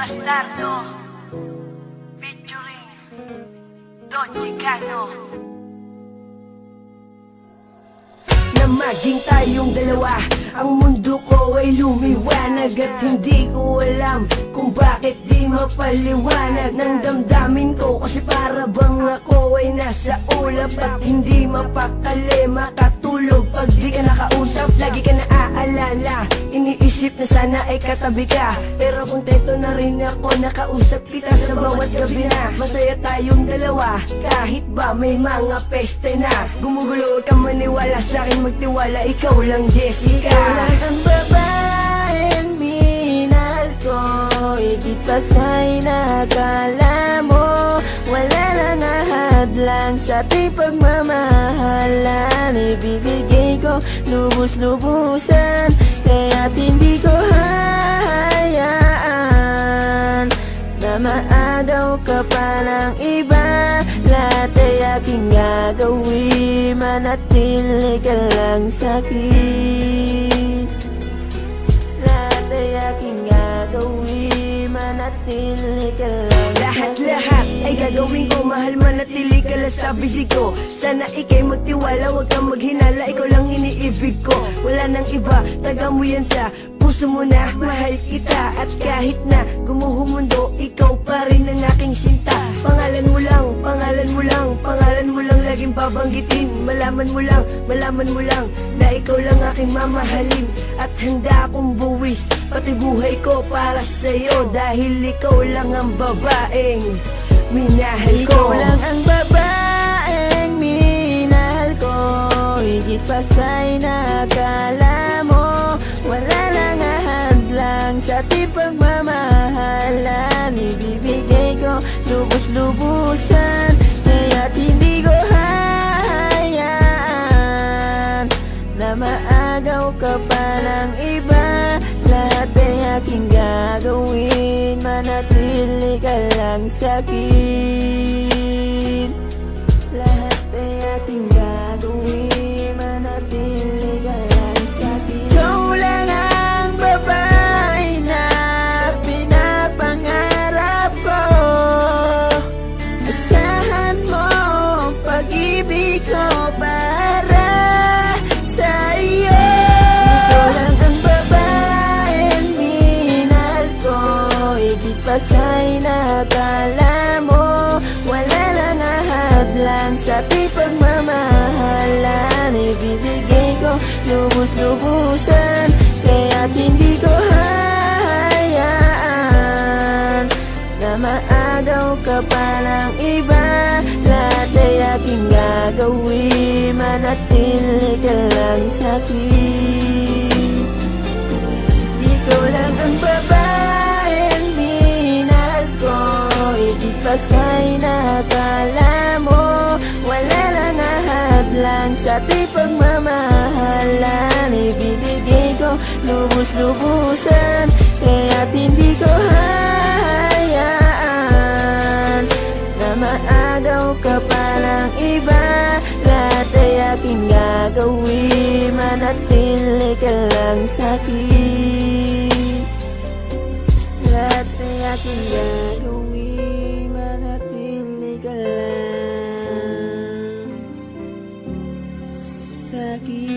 Bastardo featuring Don Chicano. Na maging tayong dalawa, ang mundo ko ay lumiwanag. At hindi ko alam kung bakit di mapaliwanag ng damdamin ko. Kasi para bang ako ay nasa ulap at hindi mapakali makatulog pag di ka nakausap. Lagi ka naaalala, iniisip na sana ay katabi ka. Pero kontento na rin ako, nakausap kita sa bawat gabi na. Masaya tayong dalawa, kahit ba may mga peste na. Gumugulo ka maniwala sa'kin, magtiwala, ikaw lang Jessica. Ikaw lang ang babaeng minahal ko, higit pa sa'y nakala mo. Wala nang ahadlang sa ating pagmamahalan. Ibibigay ko lubos-lubusan, kaya't hindi ko hahayaan na maagaw ka pa ng iba. Lahat ay aking gagawin, manatili ka lang sa'kin. Lahat ay aking gagawin, manatili ka lang sa'kin. Lahat ay gagawin ko, mahal manatili ka lang sa bisig ko. Sana ikay magtiwala, wag kang maghinala, ikaw lang iniibig ko. Wala nang iba, taga mo yan sa puso mo na, mahal kita. At kahit na gumuho mundo, ikaw pa rin ang aking sinta. Pangalan mo lang, pangalan mo lang, pangalan mo lang laging babanggitin. Malaman mo lang na ikaw lang aking mamahalin. At handa akong buwis pati buhay ko para sa'yo, dahil ikaw lang ang babaeng minahal ko. Ikaw lang ang babaeng minahal ko, higit pa sa'y nakala mo. Wala nang ahadlang sa ating pagmamahalan. Ibibigay ko lubos-lubusan, kaya't hindi ko hahayaan na maagaw ka pa ng iba. Lahat ay aking gagawin, manatili ka lang sa'kin. Lahat ay aking gagawin, manatili ka lang sa'kin. Ikaw lang ang babae na pinapangarap ko. Asahan mo pag-ibig ko para sa'yo. Ikaw lang ang babaeng minahal ko, higit pa sa'y nakala mo. Wala nang ahadlang sa ating pagmamahalan. Ibibigay ko lubos-lubusan, kaya't hindi ko hahayaan na maagaw ka pa ng iba. Lahat ay aking gagawin, manatili ka lang sa'kin. Ikaw lang ang babaeng minahal ko, higit pa sa'y nakala mo. Wala nang ahadlang sa ating pagmamahalan. Ibibigay ko lubos-lubusan, kaya't hindi ko hahayaan na maagaw ka pa ng iba. Lahat ay aking gagawin, manatili ka lang sa'kin. Lahat ay aking gagawin, manatili ka lang sa'kin.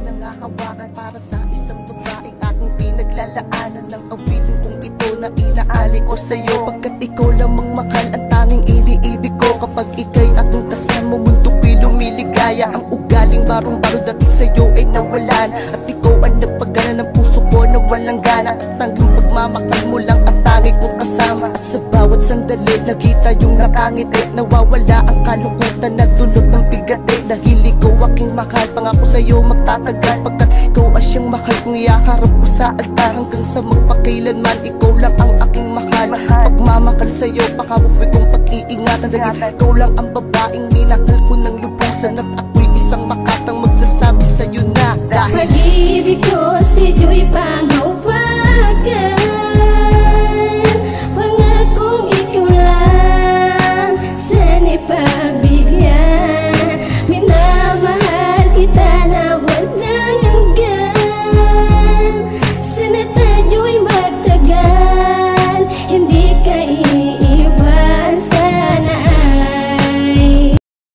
Nangahawakan para sa isang babaeng aking pinaglalaanan ng awitin kong ito na inaali ko sa'yo. Pagkat ikaw lamang mahal ang tanging iniibig ko. Kapag ika'y aking kasama, mundo ko'y lumiligaya. Ang ugaling barong-baro dati sa'yo ay nawalan, at ikaw ang nagpagana ng puso ko na walang gana. At tanging pagmamakal mo lang ang tanging kong kasama. At sa bawat sandali, lagi tayong nakangiti. Nawawala ang kalungkutan na dulot ng bigati. Dahil ikaw aking mahal, pangako sa'yo magtatagal. Pagkat ikaw ang siyang mahal kong iyakarap ko sa altar. Hanggang sa magpakailanman, ikaw lang ang aking mahal. Pagmamakal sa'yo, pakabuboy kong pag-iingatan. Dahil ikaw lang ang babaeng minahal ko ng lubusan. At ako'y isang makatang magsasabi sa'yo na dahil pag-ibig ko si Joy pang